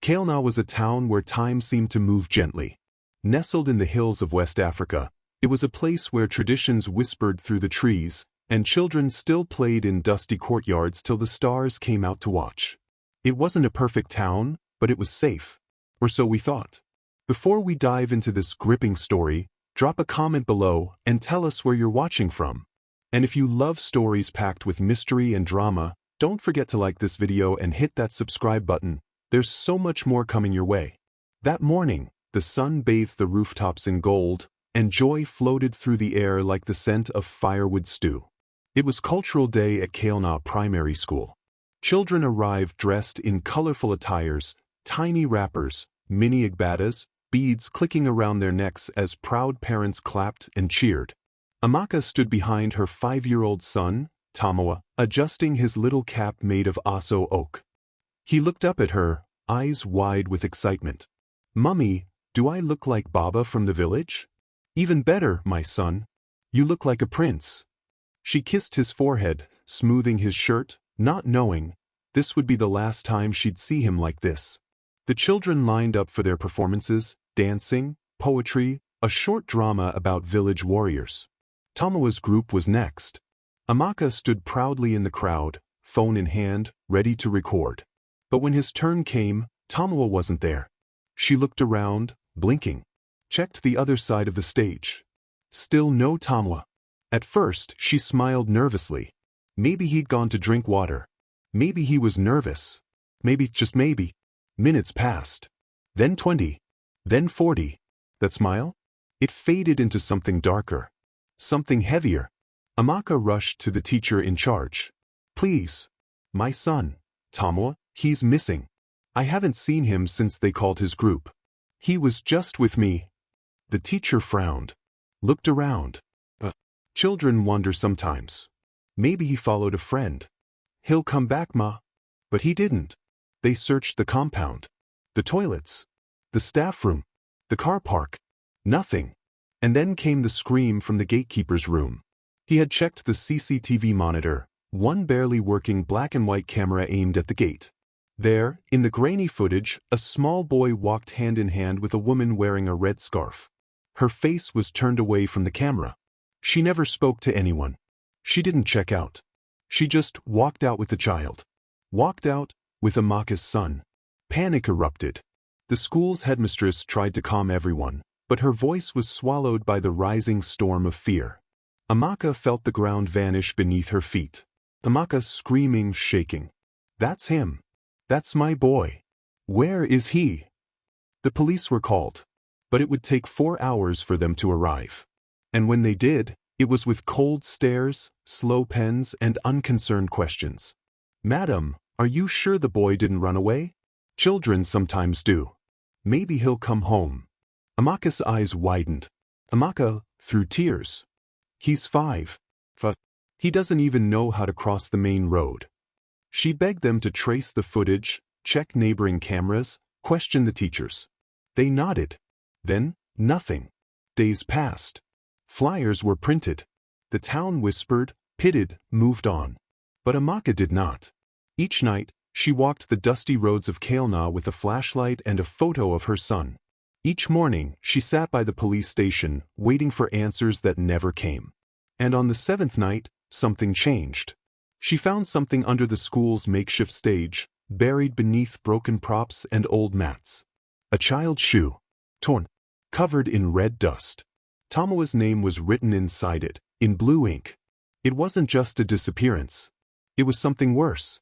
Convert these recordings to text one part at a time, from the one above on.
Kailna was a town where time seemed to move gently. Nestled in the hills of West Africa, it was a place where traditions whispered through the trees, and children still played in dusty courtyards till the stars came out to watch. It wasn't a perfect town, but it was safe. Or so we thought. Before we dive into this gripping story, drop a comment below and tell us where you're watching from. And if you love stories packed with mystery and drama, don't forget to like this video and hit that subscribe button. There's so much more coming your way. That morning, the sun bathed the rooftops in gold, and joy floated through the air like the scent of firewood stew. It was Cultural Day at Kailna Primary School. Children arrived dressed in colorful attires, tiny wrappers, mini igbadas, beads clicking around their necks as proud parents clapped and cheered. Amaka stood behind her 5-year-old son, Tamawa, adjusting his little cap made of aso oak. He looked up at her, eyes wide with excitement. "Mummy, do I look like Baba from the village?" "Even better, my son. You look like a prince." She kissed his forehead, smoothing his shirt, not knowing this would be the last time she'd see him like this. The children lined up for their performances, dancing, poetry, a short drama about village warriors. Tamawa's group was next. Amaka stood proudly in the crowd, phone in hand, ready to record. But when his turn came, Tamawa wasn't there. She looked around, blinking. Checked the other side of the stage. Still no Tamawa. At first, she smiled nervously. Maybe he'd gone to drink water. Maybe he was nervous. Maybe, just maybe. Minutes passed. Then 20. Then 40. That smile? It faded into something darker. Something heavier. Amaka rushed to the teacher in charge. "Please. My son, Tamawa, he's missing. I haven't seen him since they called his group. He was just with me." The teacher frowned. Looked around. Children wonder sometimes. Maybe he followed a friend. "He'll come back, Ma." But he didn't. They searched the compound. The toilets. The staff room. The car park. Nothing. And then came the scream from the gatekeeper's room. He had checked the CCTV monitor, one barely working black and white camera aimed at the gate. There, in the grainy footage, a small boy walked hand in hand with a woman wearing a red scarf. Her face was turned away from the camera. She never spoke to anyone. She didn't check out. She just walked out with the child. Walked out with Amaka's son. Panic erupted. The school's headmistress tried to calm everyone, but her voice was swallowed by the rising storm of fear. Amaka felt the ground vanish beneath her feet. Amaka screaming, shaking. "That's him. That's my boy. Where is he?" The police were called, but it would take 4 hours for them to arrive. And when they did, it was with cold stares, slow pens, and unconcerned questions. "Madam, are you sure the boy didn't run away?" "Children sometimes do. Maybe he'll come home." Amaka's eyes widened. Amaka, through tears. "He's 5. He doesn't even know how to cross the main road." She begged them to trace the footage, check neighboring cameras, question the teachers. They nodded. Then, nothing. Days passed. Flyers were printed. The town whispered, pitted, moved on. But Amaka did not. Each night, she walked the dusty roads of Kailna with a flashlight and a photo of her son. Each morning, she sat by the police station, waiting for answers that never came. And on the 7th night, something changed. She found something under the school's makeshift stage, buried beneath broken props and old mats. A child's shoe. Torn. Covered in red dust. Tamawa's name was written inside it, in blue ink. It wasn't just a disappearance. It was something worse.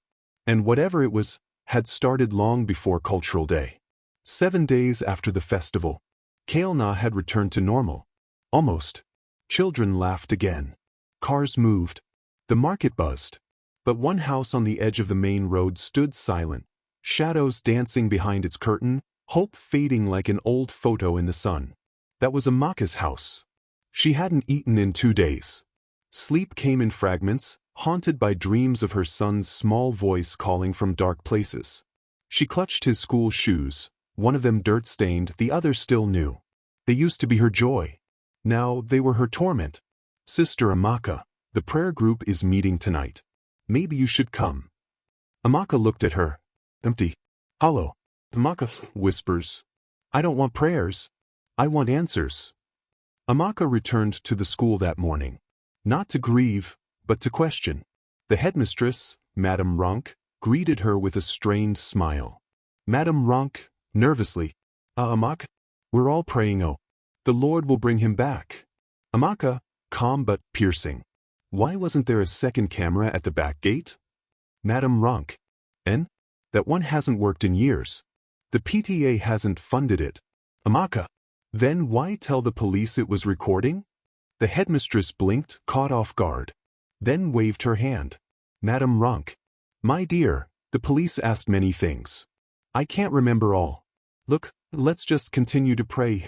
And whatever it was, had started long before Cultural Day. 7 days after the festival, Kailna had returned to normal. Almost. Children laughed again. Cars moved. The market buzzed. But one house on the edge of the main road stood silent, shadows dancing behind its curtain, hope fading like an old photo in the sun. That was Amaka's house. She hadn't eaten in 2 days. Sleep came in fragments, haunted by dreams of her son's small voice calling from dark places. She clutched his school shoes, one of them dirt-stained, the other still new. They used to be her joy. Now they were her torment. "Sister Amaka, the prayer group is meeting tonight. Maybe you should come." Amaka looked at her. Empty. Hollow. Amaka whispers. I don't want prayers. I want answers. Amaka returned to the school that morning. Not to grieve, but to question. The headmistress, Madame Ronk, greeted her with a strained smile. Madame Ronk, nervously. Amaka? We're all praying, oh. The Lord will bring him back. Amaka, calm but piercing. Why wasn't there a second camera at the back gate? Madame Ronk. And? That one hasn't worked in years. The PTA hasn't funded it. Amaka. Then why tell the police it was recording? The headmistress blinked, caught off guard. Then waved her hand. Madame Ronk. My dear, the police asked many things. I can't remember all. Look, let's just continue to pray,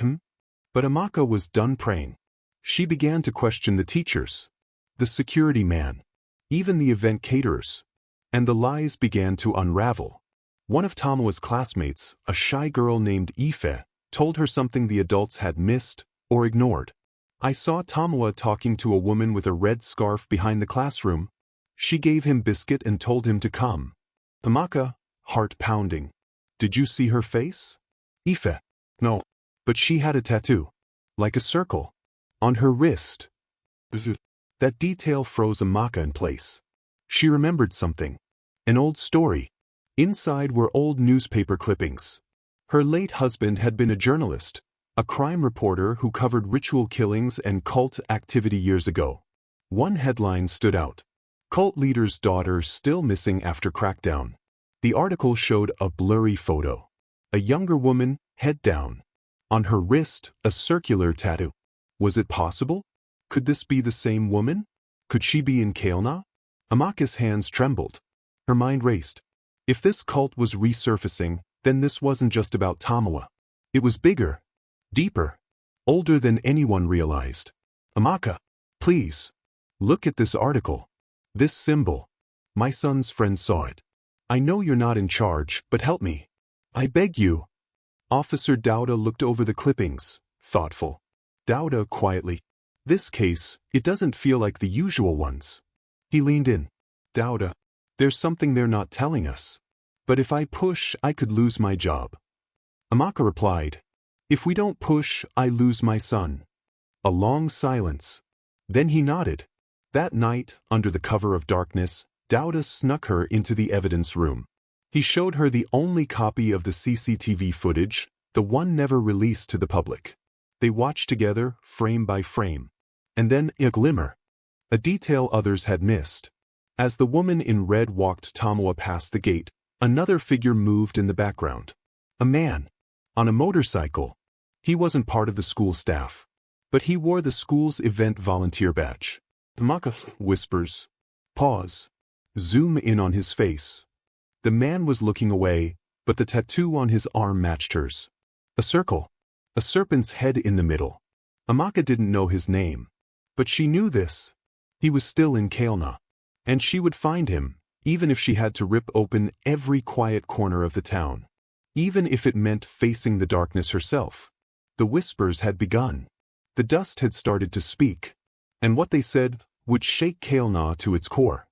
But Amaka was done praying. She began to question the teachers, the security man, even the event caterers. And the lies began to unravel. One of Tamawa's classmates, a shy girl named Ife, told her something the adults had missed or ignored. I saw Tamawa talking to a woman with a red scarf behind the classroom. She gave him biscuit and told him to come. Amaka, heart pounding. Did you see her face? Ife. No. But she had a tattoo. Like a circle. On her wrist. That detail froze Amaka in place. She remembered something. An old story. Inside were old newspaper clippings. Her late husband had been a journalist, a crime reporter who covered ritual killings and cult activity years ago. One headline stood out. Cult leader's daughter still missing after crackdown. The article showed a blurry photo. A younger woman, head down. On her wrist, a circular tattoo. Was it possible? Could this be the same woman? Could she be in Kailna? Amaka's hands trembled. Her mind raced. If this cult was resurfacing, then this wasn't just about Tamawa. It was bigger, deeper, older than anyone realized. Amaka, please, look at this article. This symbol. My son's friend saw it. I know you're not in charge, but help me. I beg you. Officer Dauda looked over the clippings, thoughtful. Dauda quietly. This case, it doesn't feel like the usual ones. He leaned in. Dauda, there's something they're not telling us. But if I push, I could lose my job. Amaka replied. If we don't push, I lose my son. A long silence. Then he nodded. That night, under the cover of darkness, Dauda snuck her into the evidence room. He showed her the only copy of the CCTV footage, the one never released to the public. They watched together, frame by frame. And then a glimmer. A detail others had missed. As the woman in red walked Tamawa past the gate, another figure moved in the background. A man. On a motorcycle. He wasn't part of the school staff. But he wore the school's event volunteer badge. Amaka whispers. Pause. Zoom in on his face. The man was looking away, but the tattoo on his arm matched hers. A circle. A serpent's head in the middle. Amaka didn't know his name. But she knew this. He was still in Kailna. And she would find him, even if she had to rip open every quiet corner of the town. Even if it meant facing the darkness herself. The whispers had begun. The dust had started to speak. And what they said would shake Kailna to its core.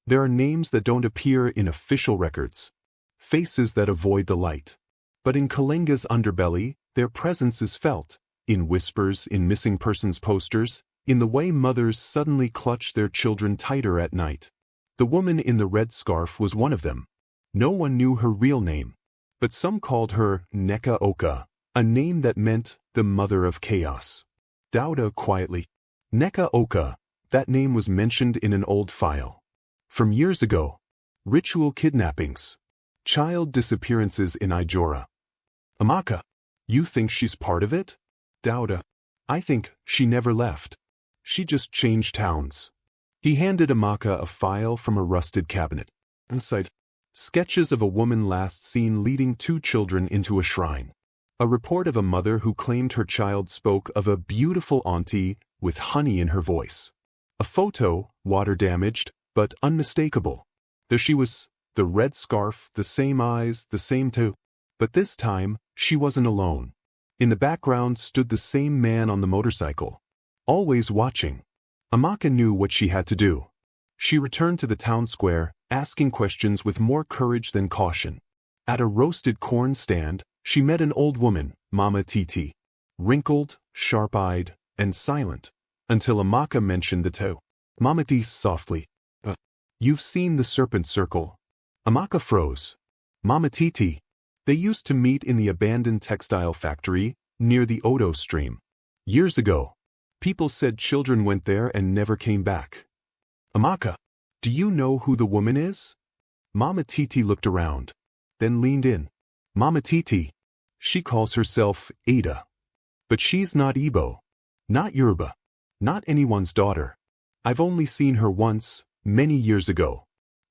There are names that don't appear in official records. Faces that avoid the light. But in Kalinga's underbelly, their presence is felt. In whispers, in missing persons posters, in the way mothers suddenly clutch their children tighter at night. The woman in the red scarf was one of them. No one knew her real name. But some called her Neka Oka, a name that meant the mother of chaos. Dauda quietly. Neka Oka, that name was mentioned in an old file. From years ago. Ritual kidnappings. Child disappearances in Ijora. Amaka, you think she's part of it? Dauda, I think she never left. She just changed towns. He handed Amaka a file from a rusted cabinet. Inside, sketches of a woman last seen leading 2 children into a shrine. A report of a mother who claimed her child spoke of a beautiful auntie with honey in her voice. A photo, water-damaged, but unmistakable. There she was, the red scarf, the same eyes, the same tattoo. But this time, she wasn't alone. In the background stood the same man on the motorcycle. Always watching. Amaka knew what she had to do. She returned to the town square, asking questions with more courage than caution. At a roasted corn stand, she met an old woman, Mama Titi. Wrinkled, sharp-eyed, and silent, until Amaka mentioned the toe. Mama Titi softly. You've seen the serpent circle. Amaka froze. Mama Titi. They used to meet in the abandoned textile factory, near the Odo stream. Years ago. People said children went there and never came back. Amaka. Do you know who the woman is? Mama Titi looked around, then leaned in. Mama Titi. She calls herself Ada. But she's not Igbo. Not Yoruba. Not anyone's daughter. I've only seen her once, many years ago.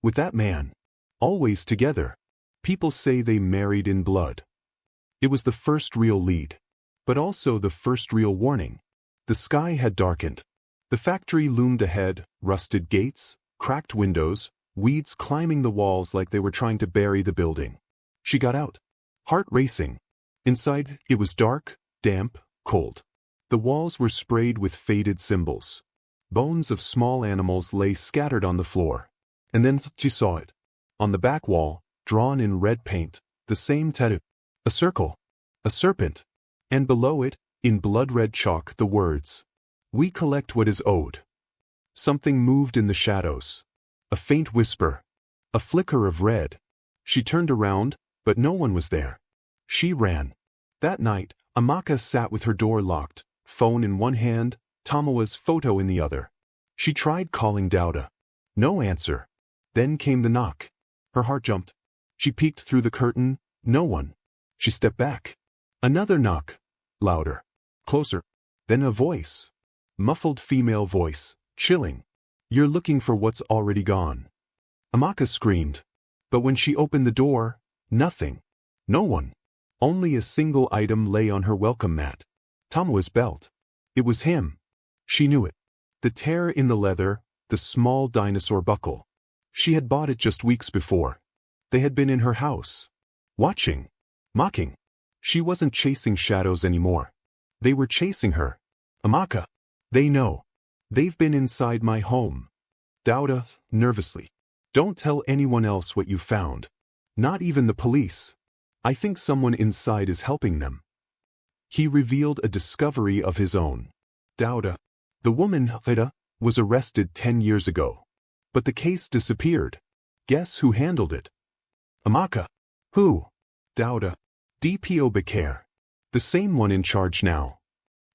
With that man. Always together. People say they married in blood. It was the first real lead. But also the first real warning. The sky had darkened. The factory loomed ahead, rusted gates, cracked windows, weeds climbing the walls like they were trying to bury the building. She got out. Heart racing. Inside, it was dark, damp, cold. The walls were sprayed with faded symbols. Bones of small animals lay scattered on the floor. And then she saw it. On the back wall, drawn in red paint, the same tattoo. A circle. A serpent. And below it, in blood-red chalk, the words, "We collect what is owed." Something moved in the shadows. A faint whisper. A flicker of red. She turned around, but no one was there. She ran. That night, Amaka sat with her door locked, phone in one hand, Tamawa's photo in the other. She tried calling Dauda. No answer. Then came the knock. Her heart jumped. She peeked through the curtain. No one. She stepped back. Another knock. Louder. Closer. Then a voice. Muffled female voice, chilling. You're looking for what's already gone. Amaka screamed. But when she opened the door, nothing. No one. Only a single item lay on her welcome mat. Tamawa's belt. It was him. She knew it. The tear in the leather, the small dinosaur buckle. She had bought it just weeks before. They had been in her house. Watching. Mocking. She wasn't chasing shadows anymore. They were chasing her. Amaka. They know. They've been inside my home. Dauda, nervously. Don't tell anyone else what you found. Not even the police. I think someone inside is helping them. He revealed a discovery of his own. Dauda. The woman, Ida, was arrested 10 years ago. But the case disappeared. Guess who handled it? Amaka. Who? Dauda. DPO Bakare. The same one in charge now.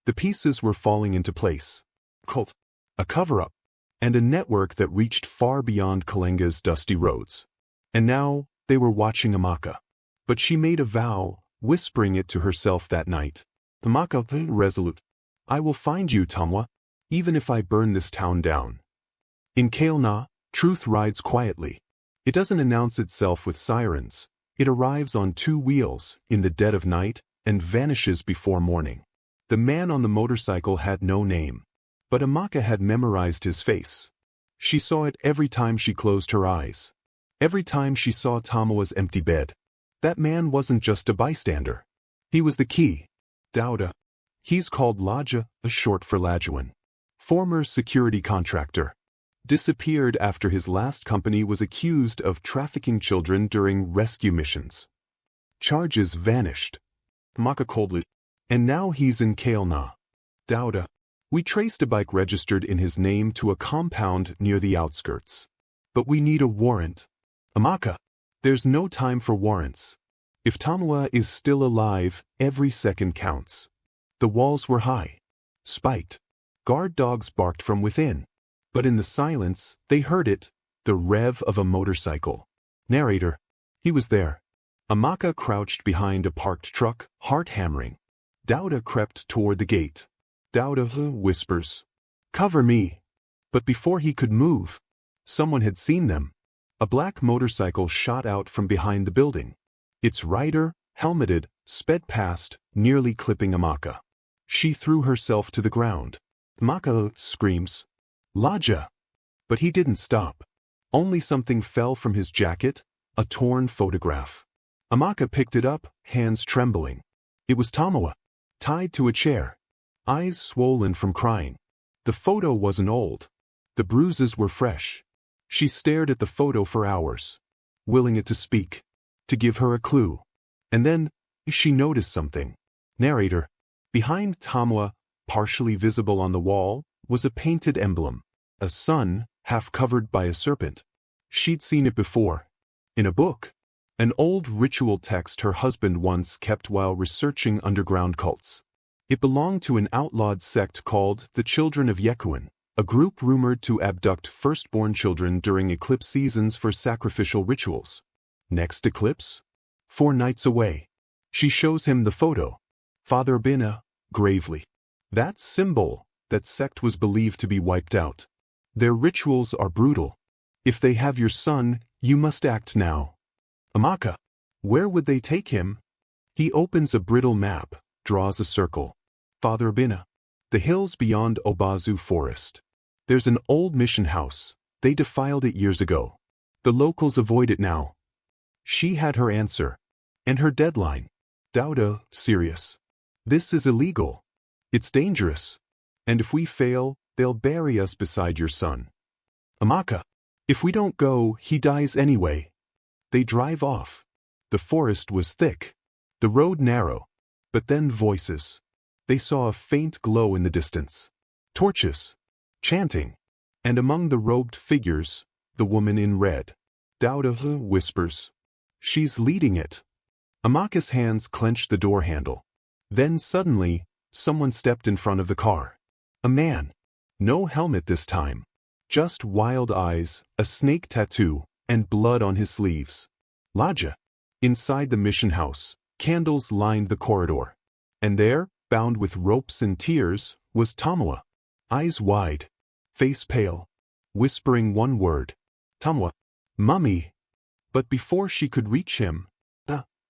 The pieces were falling into place. Cult. A cover-up. And a network that reached far beyond Kalenga's dusty roads. And now, they were watching Amaka. But she made a vow, whispering it to herself that night. Amaka, resolute. I will find you, Tamawa, even if I burn this town down. In Kailna, truth rides quietly. It doesn't announce itself with sirens. It arrives on 2 wheels, in the dead of night, and vanishes before morning. The man on the motorcycle had no name. But Amaka had memorized his face. She saw it every time she closed her eyes. Every time she saw Tamawa's empty bed. That man wasn't just a bystander. He was the key. Dauda. He's called Laja, a short for Lajuan. Former security contractor. Disappeared after his last company was accused of trafficking children during rescue missions. Charges vanished. Amaka coldly. And now he's in Kailna. Dauda. We traced a bike registered in his name to a compound near the outskirts. But we need a warrant. Amaka. There's no time for warrants. If Tamawa is still alive, every second counts. The walls were high. Spiked. Guard dogs barked from within. But in the silence, they heard it, the rev of a motorcycle. Narrator. He was there. Amaka crouched behind a parked truck, heart hammering. Dauda crept toward the gate. Dauda whispers. Cover me. But before he could move, someone had seen them. A black motorcycle shot out from behind the building. Its rider, helmeted, sped past, nearly clipping Amaka. She threw herself to the ground. Amaka screams. Laja! But he didn't stop. Only something fell from his jacket, a torn photograph. Amaka picked it up, hands trembling. It was Tamawa, tied to a chair. Eyes swollen from crying. The photo wasn't old. The bruises were fresh. She stared at the photo for hours, willing it to speak. to give her a clue. And then, she noticed something. Narrator. Behind Tamwa, partially visible on the wall, was a painted emblem. A sun, half covered by a serpent. She'd seen it before. In a book. An old ritual text her husband once kept while researching underground cults. It belonged to an outlawed sect called the Children of Yekuan, a group rumored to abduct firstborn children during eclipse seasons for sacrificial rituals. Next eclipse? 4 nights away. She shows him the photo. Father Bina, gravely. That symbol, that sect was believed to be wiped out. Their rituals are brutal. If they have your son, you must act now. Amaka. Where would they take him? He opens a brittle map, draws a circle. Father Bina. The hills beyond Obazu Forest. There's an old mission house. They defiled it years ago. The locals avoid it now. She had her answer. And her deadline. Dauda, serious. This is illegal. It's dangerous. And if we fail, they'll bury us beside your son. Amaka. If we don't go, he dies anyway. They drive off. The forest was thick. The road narrow. But then voices. They saw a faint glow in the distance. Torches. Chanting. And among the robed figures, the woman in red. Dauda whispers. She's leading it. Amaka's hands clenched the door handle. Then suddenly, someone stepped in front of the car. A man. No helmet this time. Just wild eyes, a snake tattoo, and blood on his sleeves. Laja. Inside the mission house, candles lined the corridor. And there, bound with ropes and tears, was Tamwa. Eyes wide. Face pale. Whispering one word. Tamwa. Mummy. But before she could reach him,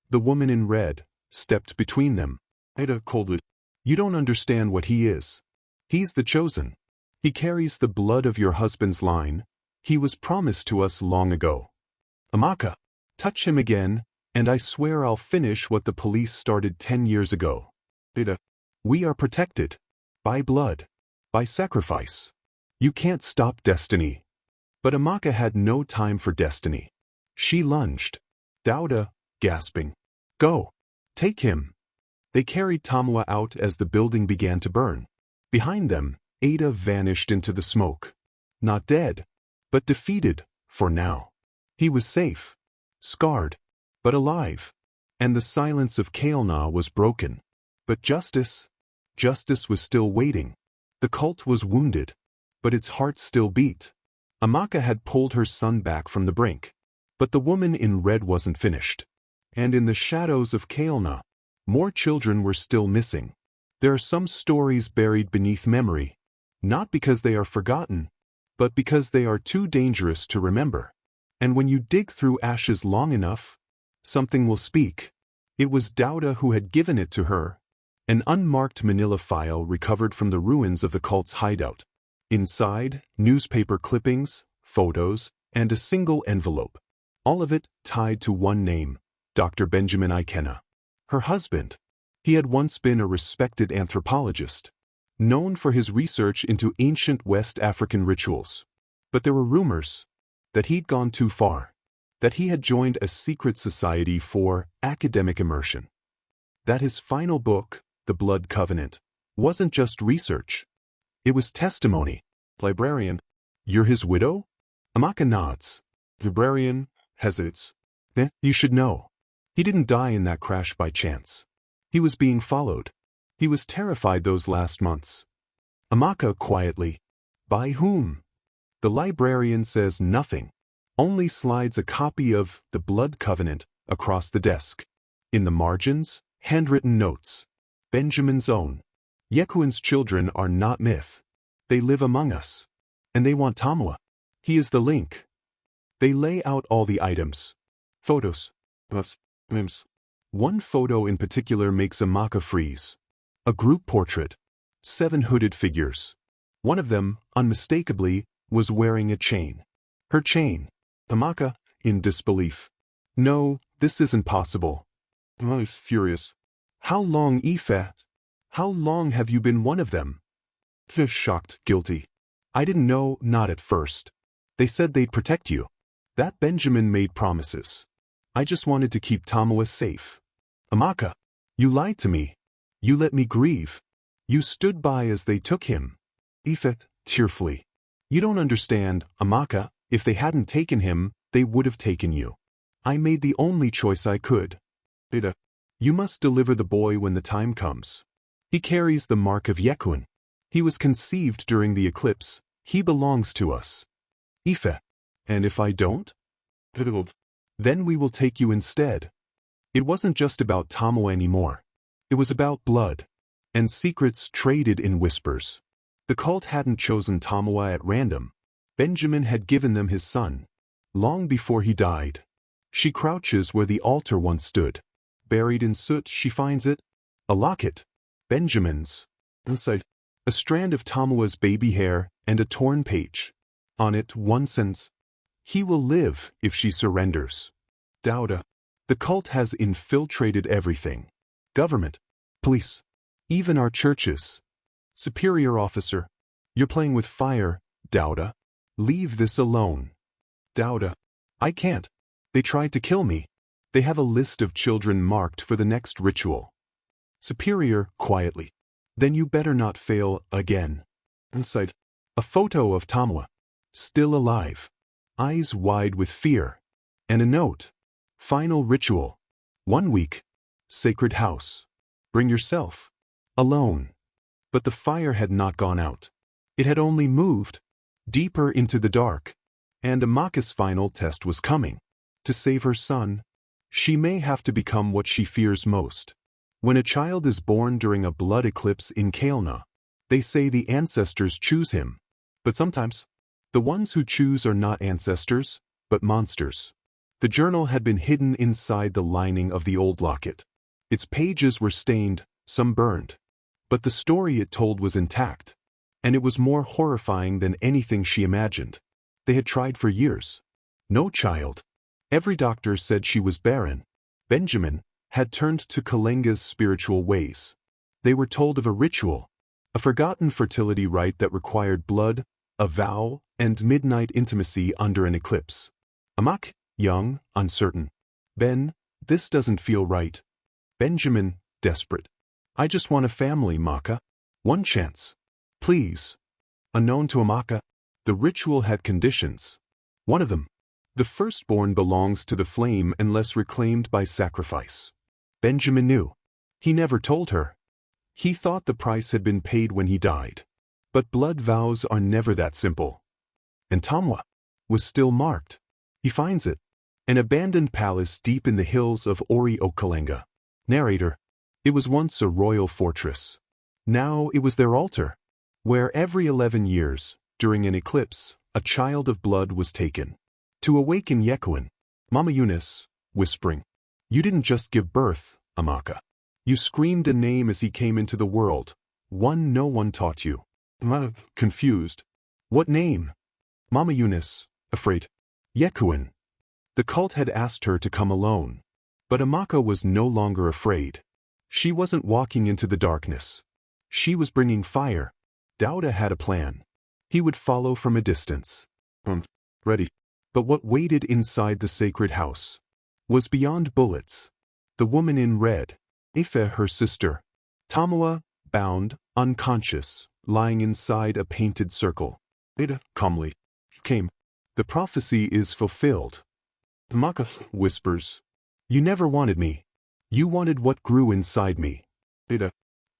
the woman in red stepped between them. Ada coldly. You don't understand what he is. He's the chosen. He carries the blood of your husband's line. He was promised to us long ago. Amaka. Touch him again, and I swear I'll finish what the police started 10 years ago. Ada. We are protected. By blood. By sacrifice. You can't stop destiny. But Amaka had no time for destiny. She lunged. Dauda, gasping. Go. Take him. They carried Tamwa out as the building began to burn. Behind them, Ada vanished into the smoke. Not dead, but defeated, for now. He was safe. Scarred, but alive. And the silence of Kailna was broken. But justice was still waiting. The cult was wounded, but its heart still beat. Amaka had pulled her son back from the brink. But the woman in red wasn't finished. And in the shadows of Kailna, more children were still missing. There are some stories buried beneath memory, not because they are forgotten, but because they are too dangerous to remember. And when you dig through ashes long enough, something will speak. It was Dauda who had given it to her, an unmarked manila file recovered from the ruins of the cult's hideout. Inside, newspaper clippings, photos, and a single envelope. All of it tied to one name, Dr. Benjamin Ikena. Her husband. He had once been a respected anthropologist, known for his research into ancient West African rituals. But there were rumors that he'd gone too far, that he had joined a secret society for academic immersion. That his final book, The Blood Covenant, wasn't just research. It was testimony. Librarian. You're his widow? Amaka nods. Librarian hesitates. You should know. He didn't die in that crash by chance. He was being followed. He was terrified those last months. Amaka quietly. By whom? The librarian says nothing, only slides a copy of The Blood Covenant across the desk. In the margins, handwritten notes. Benjamin's own. Yekuan's children are not myth. They live among us. And they want Tamwa. He is the link. They lay out all the items. Photos. Names. One photo in particular makes Amaka freeze. A group portrait. 7 hooded figures. One of them, unmistakably, was wearing a chain. Her chain. Amaka, in disbelief. No, this isn't possible. I was furious. How long, Ife? How long have you been one of them? Fish shocked, guilty. I didn't know, not at first. They said they'd protect you. That Benjamin made promises. I just wanted to keep Tamawa safe. Amaka, you lied to me. You let me grieve. You stood by as they took him. Ife, tearfully. You don't understand, Amaka. If they hadn't taken him, they would have taken you. I made the only choice I could. Ida, you must deliver the boy when the time comes. He carries the mark of Yekuin. He was conceived during the eclipse. He belongs to us. Ife, and if I don't? Then we will take you instead. It wasn't just about Tamawa anymore. It was about blood, and secrets traded in whispers. The cult hadn't chosen Tamawa at random. Benjamin had given them his son, long before he died. She crouches where the altar once stood. Buried in soot, she finds it. A locket. Benjamin's. Inside, a strand of Tamawa's baby hair and a torn page. On it, one sentence. He will live if she surrenders. Dauda. The cult has infiltrated everything. Government, police, even our churches. Superior officer, you're playing with fire, Dauda. Leave this alone. Dauda, I can't. They tried to kill me. They have a list of children marked for the next ritual. Superior, quietly. Then you better not fail again. Inside, a photo of Tamawa, still alive, eyes wide with fear, and a note. Final ritual. 1 week. Sacred house. Bring yourself. Alone. But the fire had not gone out. It had only moved deeper into the dark. And Amaka's final test was coming. To save her son, she may have to become what she fears most. When a child is born during a blood eclipse in Kailna, they say the ancestors choose him. But sometimes, the ones who choose are not ancestors, but monsters. The journal had been hidden inside the lining of the old locket. Its pages were stained, some burned. But the story it told was intact. And it was more horrifying than anything she imagined. They had tried for years. No child. Every doctor said she was barren. Benjamin had turned to Kalenga's spiritual ways. They were told of a ritual, a forgotten fertility rite that required blood, a vow, and midnight intimacy under an eclipse. Amak, young, uncertain. Ben, this doesn't feel right. Benjamin, desperate. I just want a family, Maka. One chance. Please. Unknown to Amaka, the ritual had conditions. One of them. The firstborn belongs to the flame unless reclaimed by sacrifice. Benjamin knew. He never told her. He thought the price had been paid when he died. But blood vows are never that simple. And Tamawa was still marked. He finds it. An abandoned palace deep in the hills of Ori Okalenga. Narrator. It was once a royal fortress. Now it was their altar, where every 11 years, during an eclipse, a child of blood was taken. To awaken Yekuin, Mama Eunice, whispering, "You didn't just give birth, Amaka. You screamed a name as he came into the world, one no one taught you." Confused. What name? Mama Eunice, afraid. Yekuin. The cult had asked her to come alone. But Amaka was no longer afraid. She wasn't walking into the darkness. She was bringing fire. Dauda had a plan. He would follow from a distance. Ready. But what waited inside the sacred house was beyond bullets. The woman in red, Ife, her sister. Tamawa, bound, unconscious, lying inside a painted circle. Ida, calmly, came. The prophecy is fulfilled. Amaka whispers, "You never wanted me. You wanted what grew inside me." Ida,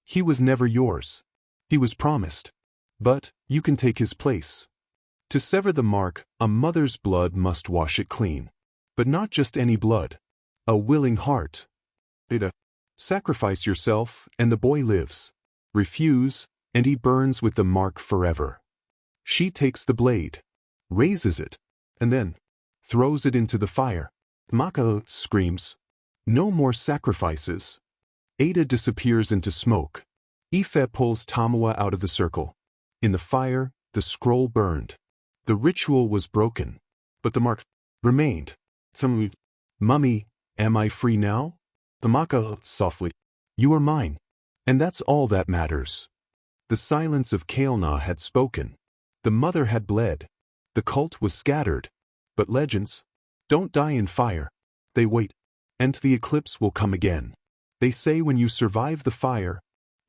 "He was never yours. He was promised. But you can take his place." To sever the mark, a mother's blood must wash it clean. But not just any blood. A willing heart. Ida, sacrifice yourself and the boy lives. Refuse, and he burns with the mark forever. She takes the blade, raises it, and then throws it into the fire. Maka screams, "No more sacrifices." Ada disappears into smoke. Ife pulls Tamawa out of the circle. In the fire, the scroll burned. The ritual was broken, but the mark remained. "Mummy, am I free now?" Tamaka softly, "You are mine, and that's all that matters." The silence of Kailna had spoken. The mother had bled. The cult was scattered. But legends don't die in fire. They wait, and the eclipse will come again. They say when you survive the fire,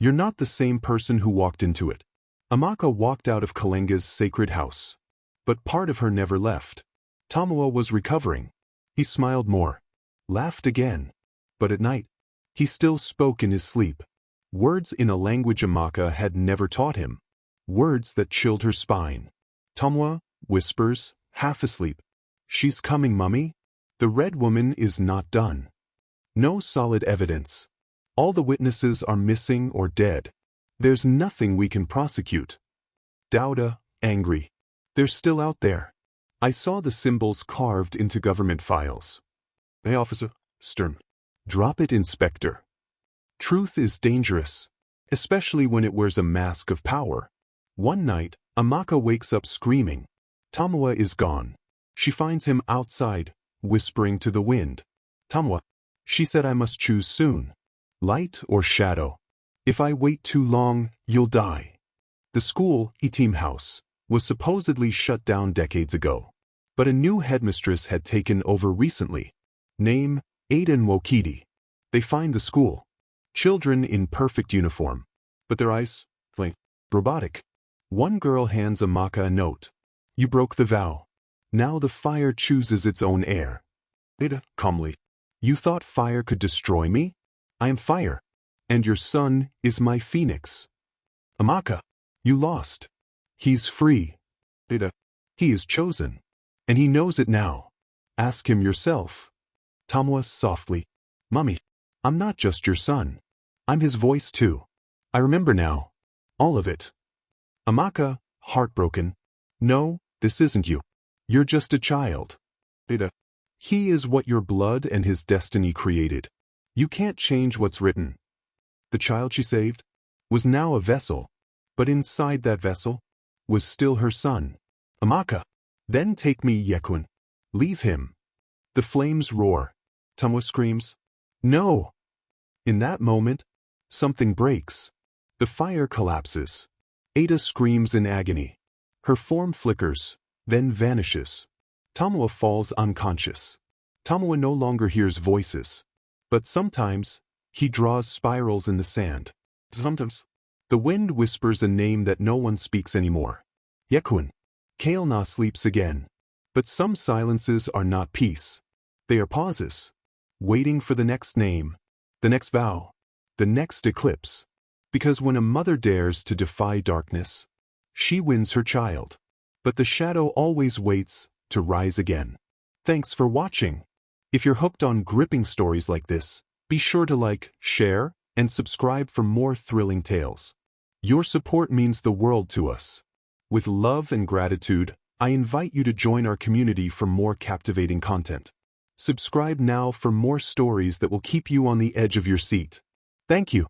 you're not the same person who walked into it. Amaka walked out of Kalenga's sacred house. But part of her never left. Tamua was recovering. He smiled more. Laughed again. But at night, he still spoke in his sleep. Words in a language Amaka had never taught him. Words that chilled her spine. Tamua whispers, half asleep. She's coming, mummy. The red woman is not done. No solid evidence. All the witnesses are missing or dead. There's nothing we can prosecute. Dauda, angry. They're still out there. I saw the symbols carved into government files. Hey, officer. Stern. Drop it, Inspector. Truth is dangerous, especially when it wears a mask of power. One night, Amaka wakes up screaming. Tamua is gone. She finds him outside, whispering to the wind. Tamua, she said I must choose soon. Light or shadow. If I wait too long, you'll die. The school, Itim House, was supposedly shut down decades ago. But a new headmistress had taken over recently. Name, Aiden Wokidi. They find the school. Children in perfect uniform. But their eyes, robotic. One girl hands Amaka a note. You broke the vow. Now the fire chooses its own heir. Ada, calmly. You thought fire could destroy me? I am fire. And your son is my phoenix. Amaka, you lost. He's free. Ada, he is chosen. And he knows it now. Ask him yourself. Tamua softly. Mummy, I'm not just your son. I'm his voice too. I remember now. All of it. Amaka, heartbroken. No, this isn't you. You're just a child. Ada, he is what your blood and his destiny created. You can't change what's written. The child she saved was now a vessel, but inside that vessel was still her son. Amaka, then take me, Yekun. Leave him. The flames roar. Tamua screams, no. In that moment, something breaks. The fire collapses. Ada screams in agony. Her form flickers, then vanishes. Tamua falls unconscious. Tamua no longer hears voices. But sometimes, he draws spirals in the sand. Sometimes, the wind whispers a name that no one speaks anymore. Yekun. Kaelna sleeps again. But some silences are not peace. They are pauses. Waiting for the next name, the next vow, the next eclipse. Because when a mother dares to defy darkness, she wins her child. But the shadow always waits to rise again. Thanks for watching. If you're hooked on gripping stories like this, be sure to like, share, and subscribe for more thrilling tales. Your support means the world to us. With love and gratitude, I invite you to join our community for more captivating content. Subscribe now for more stories that will keep you on the edge of your seat. Thank you.